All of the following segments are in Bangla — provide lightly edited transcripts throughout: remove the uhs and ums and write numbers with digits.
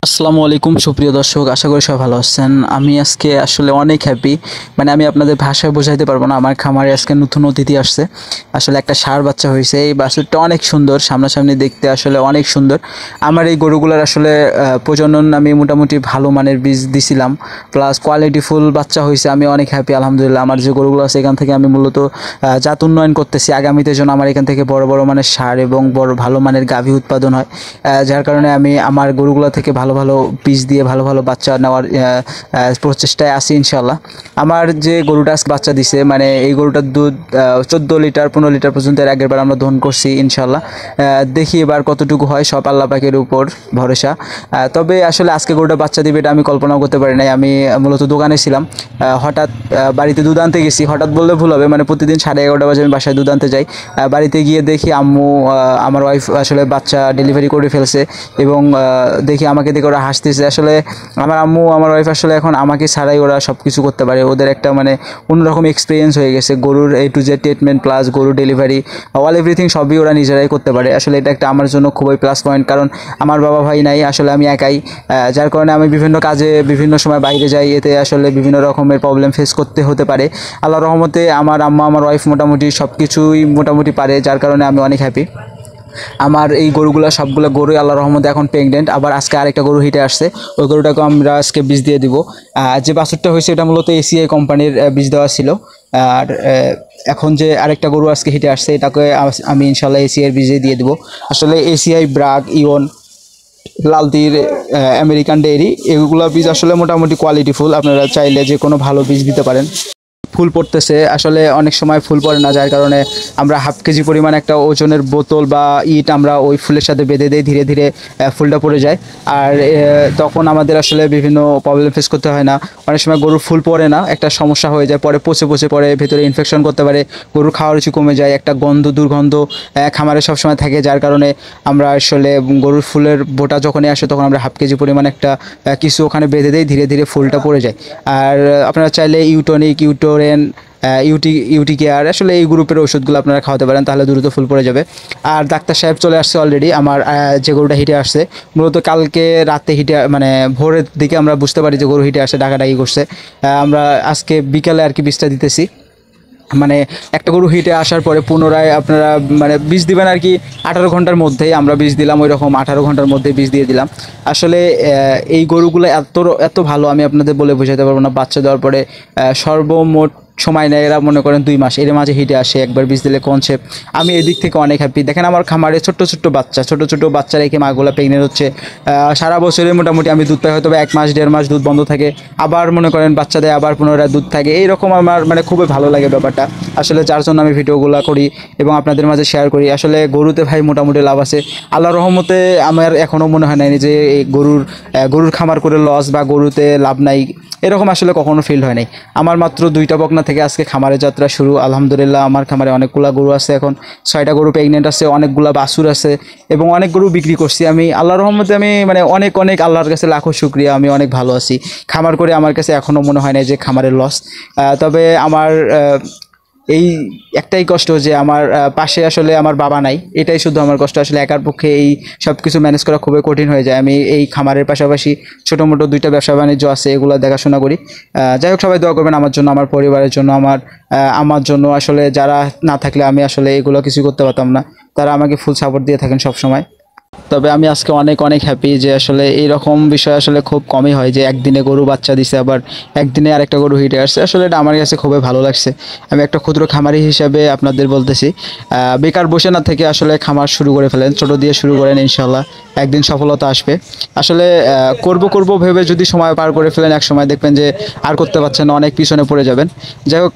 আসসালামু আলাইকুম সুপ্রিয় দর্শক, আশা করি সবাই ভালো আছেন। আমি আজকে আসলে অনেক হ্যাপি। আমি আপনাদের ভাষায় বোঝাইতে পারবো না। আমার খামারে আজকে নতুন অতিথি আসছে। আসলে একটা ষাঁড় বাচ্চা হয়েছে। এই বাছুরটা অনেক সুন্দর, সামনাসামনি দেখতে আসলে অনেক সুন্দর। আমার এই গরুগুলোর আসলে প্রজনন আমি মোটামুটি ভালো মানের বীজ দিছিলাম, প্লাস কোয়ালিটিফুল বাচ্চা হয়েছে। আমি অনেক হ্যাপি আলহামদুলিল্লাহ। আমার যে গরুগুলো আছে এখান থেকে আমি মূলত জাত উন্নয়ন করতেছি আগামীতে যেন আমার এখান থেকে বড় বড় মানের ষাঁড় এবং বড় ভালো মানের গাভী উৎপাদন হয়। যার কারণে আমি আমার গরুগুলো থেকে ভালো ভালো বীজ দিয়ে ভালো ভালো বাচ্চা নেওয়ার প্রচেষ্টায় আছি ইনশাল্লাহ। আমার যে গরুটা আজকে বাচ্চা দিছে, এই গরুটার দুধ 14 লিটার 15 লিটার পর্যন্ত এর আগের বার আমরা দহন করছি ইনশাল্লাহ। দেখি এবার কতটুকু হয়, সব আল্লাহ পাকের উপর ভরসা। তবে আসলে আজকে গরুটা বাচ্চা দিবে এটা আমি কল্পনাও করতে পারি নাই। আমি মূলত দোকানে ছিলাম, হঠাৎ বাড়িতে দুধ আনতে গেছি। হঠাৎ বললে ভুল হবে, প্রতিদিন 11:30 বাজে আমি বাসায় দুধ আনতে যাই। বাড়িতে গিয়ে দেখি আম্মু, আমার ওয়াইফ আসলে বাচ্চা ডেলিভারি করে ফেলছে এবং দেখি আমাকে দেখে ওরা হাসতেছে। আসলে আমার আম্মু আমার ওয়াইফ আসলে এখন আমাকে ছাড়াই ওরা সব কিছু করতে পারে। ওদের একটা অন্যরকম এক্সপিরিয়েন্স হয়ে গেছে। গরুর A to Z treatment plus গরুর ডেলিভারি অল এভরিথিং সবই ওরা নিজেরাই করতে পারে। আসলে এটা একটা আমার জন্য খুবই প্লাস পয়েন্ট, কারণ আমার বাবা ভাই নাই, আসলে আমি একাই। যার কারণে আমি বিভিন্ন কাজে বিভিন্ন সময় বাইরে যাই, এতে আসলে বিভিন্ন রকমের প্রবলেম ফেস করতে হতে পারে। আল্লাহর রহমতে আমার আম্মা আমার ওয়াইফ মোটামুটি সব কিছুই মোটামুটি পারে, যার কারণে আমি অনেক হ্যাপি। আমার এই গরুগুলো সবগুলো গরুই আল্লাহর রহমতে এখন প্রেগনেন্ট। আবার আজকে আরেকটা গরু হিটে আসছে, ওই গরুটাকে আমরা আজকে বীজ দিয়ে দিব। যে বাছুরটা হয়েছে এটা মূলত ACI কোম্পানির বীজ দেওয়া ছিল। আর এখন যে আরেকটা গরু আজকে হিটে আসছে এটাকে আমি ইনশাল্লাহ ACI বীজে দিয়ে দিব। আসলে ACI, ব্রাক, ইওন, লালতির, আমেরিকান ডেইরি এগুলো বীজ আসলে মোটামুটি কোয়ালিটিফুল। আপনারা চাইলে যে কোনো ভালো বীজ দিতে পারেন। ফুল পড়তেছে, আসলে অনেক সময় ফুল পড়ে না, যার কারণে আমরা হাফ কেজি পরিমাণ একটা ওজনের বোতল বা ইট আমরা ওই ফুলের সাথে বেঁধে দিই, ধীরে ধীরে ফুলটা পড়ে যায়। আর তখন আমাদের আসলে বিভিন্ন প্রবলেম ফেস করতে হয় না। অনেক সময় গরুর ফুল পড়ে না, একটা সমস্যা হয়ে যায়, পরে পচে পচে পড়ে, ভেতরে ইনফেকশন করতে পারে, গরুর খাওয়ার রুচি কমে যায়, একটা দুর্গন্ধ খামারে সবসময় থাকে। যার কারণে আমরা আসলে গরুর ফুলের বোটা যখনই আসে তখন আমরা হাফ কেজি পরিমাণ একটা কিছু ওখানে বেঁধে দিই, ধীরে ধীরে ফুলটা পড়ে যায়। আর আপনারা চাইলে ইউটোনিক, ইউটোরেন, ইউটি কেয়ার আসলে এই গ্রুপের ওষুধগুলো আপনারা খাওয়াতে পারেন, তাহলে দ্রুত ফুল পড়ে যাবে। আর ডাক্তার সাহেব চলে আসছে অলরেডি। আমার যে গরুটা হিটে আসছে মূলত কালকে রাতে হিটে ভোরের দিকে আমরা বুঝতে পারি যে গরু হিটে আসে, ডাকাডাকি করছে। আমরা আজকে বিকালে আর কি বীজটা দিতেছি। একটা গরু হিটে আসার পরে পুনরায় আপনারা বীজ দিবেন আর কি 18 ঘন্টার মধ্যেই। আমরা বীজ দিলাম ওই রকম 18 ঘন্টার মধ্যে বীজ দিয়ে দিলাম। আসলে এই গরুগুলো এত ভালো আমি আপনাদের বলে বোঝাতে পারবো না। বাচ্চা দেওয়ার পরে সর্বমোট সময় নেয় এরা, মনে করেন 2 মাস, এর মাঝে হিটে আসে একবার বীজ দিলে কনসেপ্ট। আমি এদিক থেকে অনেক হ্যাপি। দেখেন আমার খামারে ছোট্ট ছোট্ট বাচ্চা রেখে মাগুলা প্রেগনেন্ট হচ্ছে। সারা বছরে মোটামুটি আমি দুধ পাই, হয়তো 1 মাস 1.5 মাস দুধ বন্ধ থাকে, আবার মনে করেন বাচ্চা দেয়, আবার পুনরায় দুধ থাকে। এইরকম আমার খুবই ভালো লাগে ব্যাপারটা। আসলে যার জন্য আমি ভিডিওগুলো করি এবং আপনাদের মাঝে শেয়ার করি। আসলে গরুতে ভাই মোটামুটি লাভ আছে আল্লাহর রহমতে। আমার এখনও মনে হয় নাই যে এই গরুর খামার করে লস বা গরুতে লাভ নাই, এরকম আসলে কখনো ফিল হয় নাই। আমার মাত্র 2টা বকনা থেকে আজকে খামারের যাত্রা শুরু আলহামদুলিল্লাহ। আমার খামারে অনেকগুলা গরু আছে, এখন 6টা গরু প্রেগনেন্ট আছে, অনেকগুলা বাছুর আছে এবং অনেক গরু বিক্রি করছি আমি আল্লাহর রহমতে। আমি অনেক অনেক আল্লাহর কাছে লাখো শুকরিয়া, আমি অনেক ভালো আছি। খামার করে আমার কাছে এখনও মনে হয় না যে খামারের লস। তবে আমার এই একটাই কষ্ট যে আমার পাশে আসলে আমার বাবা নাই, এটাই শুধু আমার কষ্ট। আসলে একার পক্ষে এই সব কিছু ম্যানেজ করা খুবই কঠিন হয়ে যায়। আমি এই খামারের পাশাপাশি ছোটো মোটো 2টা ব্যবসা বাণিজ্য আছে, এগুলো দেখাশোনা করি। যাই হোক, সবাই দোয়া করবেন আমার জন্য, আমার পরিবারের জন্য, আমার জন্য। আসলে যারা না থাকলে আমি আসলে এগুলো কিছু করতে পারতাম না, তারা আমাকে ফুল সাপোর্ট দিয়ে থাকেন সব সময়। তবে আমি আজকে অনেক অনেক হ্যাপি যে আসলে এইরকম বিষয় আসলে খুব কমই হয় যে একদিনে গরু বাচ্চা দিছে, আবার একদিনে আরেকটা গরু হিটে আসছে। আসলে এটা আমার কাছে খুবই ভালো লাগছে। আমি একটা ক্ষুদ্র খামারি হিসাবে আপনাদের বলতেছি, বেকার বসে না থেকে আসলে খামার শুরু করে ফেলেন, ছোট দিয়ে শুরু করেন, ইনশাল্লাহ একদিন সফলতা আসবে। আসলে করব ভেবে যদি সময় পার করে ফেলেন, এক সময় দেখবেন যে আর করতে পারছেন না, অনেক পিছনে পড়ে যাবেন। যাই হোক,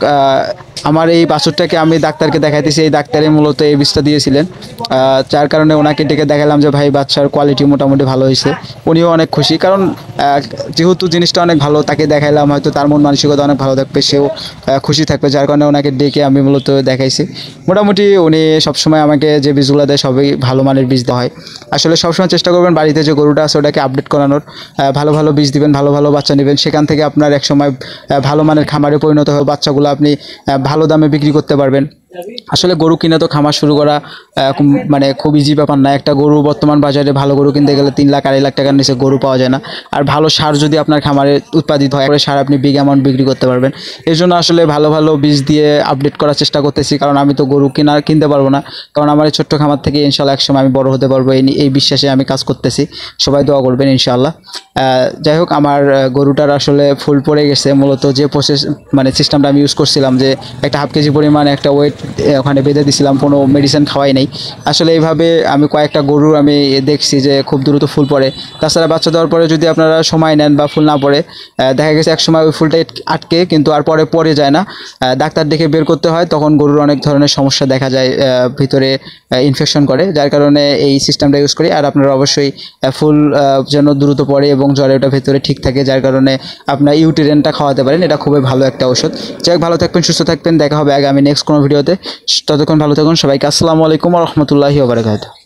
আমার এই বাছুরটাকে আমি ডাক্তারকে দেখাইতেছি, এই ডাক্তারই মূলত এই বীজটা দিয়েছিলেন। যার কারণে ওনাকে ডেকে দেখালাম যে ভাই বাচ্চার কোয়ালিটি মোটামুটি ভালো হয়েছে। উনিও অনেক খুশি, কারণ যেহেতু জিনিসটা অনেক ভালো, তাকে দেখাইলাম, হয়তো তার মন মানসিকতা অনেক ভালো থাকবে, সেও খুশি থাকবে। যার কারণে ওনাকে ডেকে আমি মূলত দেখাইছি। মোটামুটি উনি সবসময় আমাকে যে বীজগুলো দেয় সবই ভালো মানের বীজ দেওয়া হয়। আসলে সবসময় চেষ্টা করবেন বাড়িতে যে গরুটা আছে ওটাকে আপডেট করানোর, ভালো ভালো বীজ দিবেন, ভালো ভালো বাচ্চা নেবেন, সেখান থেকে আপনার একসময় ভালো মানের খামারে পরিণত হয়ে বাচ্চাগুলো আপনি ভালো দামে বিক্রি করতে পারবেন। আসলে গরু কিনে তো খামার শুরু করা মানে খুব ইজি ব্যাপার না। একটা গরু বর্তমান বাজারে ভালো গরু কিনতে গেলে 3 লাখ 2.5 লাখ টাকার নিচে গরু পাওয়া যায় না। আর ভালো সার যদি আপনার খামারে উৎপাদিত হয়, সার আপনি বিগ অ্যামাউন্ট বিক্রি করতে পারবেন। এর জন্য আসলে ভালো ভালো বীজ দিয়ে আপডেট করার চেষ্টা করতেছি, কারণ আমি তো গরু কিনতে পারবো না, কারণ আমার এই ছোট্ট খামার থেকে ইনশাল্লাহ একসময় আমি বড় হতে পারবো, এই বিশ্বাসে আমি কাজ করতেছি। সবাই দোয়া করবেন ইনশাল্লাহ। যাই হোক, আমার গরুটার আসলে ফুল পড়ে গেছে। মূলত যে প্রসেস মানে সিস্টেমটা আমি ইউজ করছিলাম, যে একটা হাফ কেজি পরিমাণে একটা ওয়েট ওখানে বেঁধে দিছিলাম, কোনো মেডিসিন খাওয়াই নেই। আসলে এইভাবে আমি কয়েকটা গরু আমি দেখছি যে খুব দ্রুত ফুল পড়ে। তাছাড়া বাচ্চা দেওয়ার পরে যদি আপনারা সময় নেন বা ফুল না পড়ে, দেখা গেছে এক সময় ওই ফুলটা আটকে কিন্তু আর পরে যায় না। ডাক্তার দেখে বের করতে হয়, তখন গরুর অনেক ধরনের সমস্যা দেখা যায়, ভিতরে ইনফেকশন করে, যার কারণে এই সিস্টেমটা ইউজ করি। আর আপনারা অবশ্যই ফুল যেন দ্রুত পড়ে এবং জ্বরে ওটা ভেতরে ঠিক থাকে, যার কারণে আপনার ইউটিরেনটা খাওয়াতে পারেন। এটা খুবই ভালো একটা ওষুধ। যাই হোক, ভালো থাকবেন, সুস্থ থাকবেন, দেখা হবে আগামী নেক্সট কোনো ভিডিওতে। ততক্ষণ ভালো থাকুন সবাইকে। আসসালামু আলাইকুম ওয়া রাহমাতুল্লাহি ওয়া বারাকাতুহু।